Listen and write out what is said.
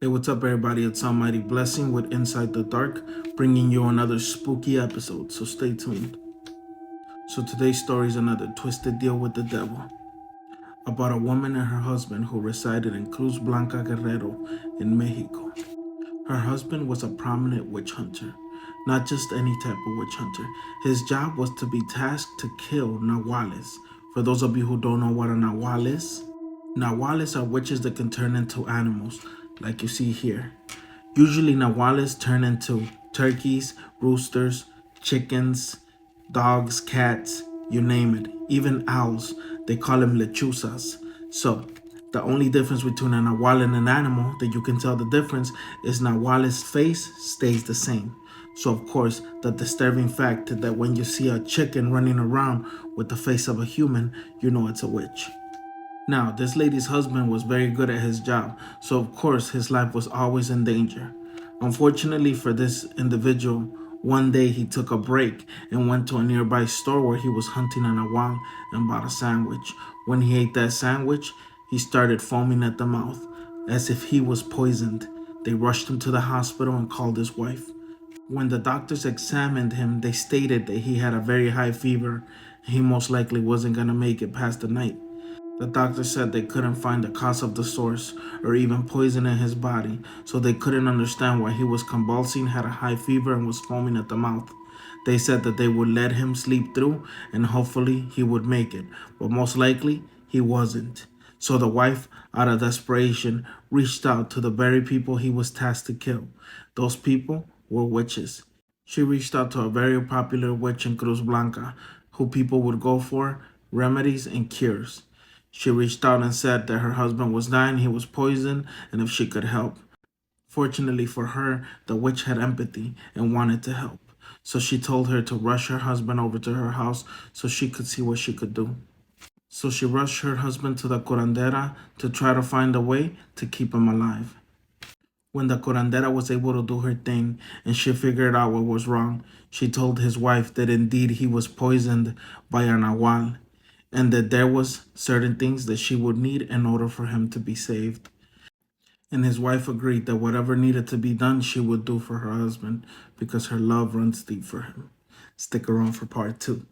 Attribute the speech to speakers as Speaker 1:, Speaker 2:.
Speaker 1: Hey, what's up, everybody? It's Almighty Blessing with Inside the Dark, bringing you another spooky episode, so stay tuned. So today's story is another twisted deal with the devil, about a woman and her husband who resided in Cruz Blanca, Guerrero, in Mexico. Her husband was a prominent witch hunter, not just any type of witch hunter. His job was to be tasked to kill nahuales. For those of you who don't know what a nahual is, nahuales are witches that can turn into animals, like you see here. Usually nahuales turn into turkeys, roosters, chickens, dogs, cats, you name it, even owls. They call them lechuzas. So the only difference between a nahual and an animal that you can tell the difference is nahual's face stays the same. So of course, the disturbing fact that when you see a chicken running around with the face of a human, you know it's a witch. Now, this lady's husband was very good at his job, so of course his life was always in danger. Unfortunately for this individual, one day he took a break and went to a nearby store where he was hunting on a wall and bought a sandwich. When he ate that sandwich, he started foaming at the mouth, as if he was poisoned. They rushed him to the hospital and called his wife. When the doctors examined him, they stated that he had a very high fever. He most likely wasn't going to make it past the night. The doctor said they couldn't find the cause of the source or even poison in his body, so they couldn't understand why he was convulsing, had a high fever, and was foaming at the mouth. They said that they would let him sleep through and hopefully he would make it, but most likely he wasn't. So the wife, out of desperation, reached out to the very people he was tasked to kill. Those people were witches. She reached out to a very popular witch in Cruz Blanca, who people would go for remedies and cures. She reached out and said that her husband was dying, he was poisoned, and if she could help. Fortunately for her, the witch had empathy and wanted to help. So she told her to rush her husband over to her house so she could see what she could do. So she rushed her husband to the curandera to try to find a way to keep him alive. When the curandera was able to do her thing and she figured out what was wrong, she told his wife that indeed he was poisoned by a nahual and that there was certain things that she would need in order for him to be saved. And his wife agreed that whatever needed to be done, she would do for her husband because her love runs deep for him. Stick around for part 2.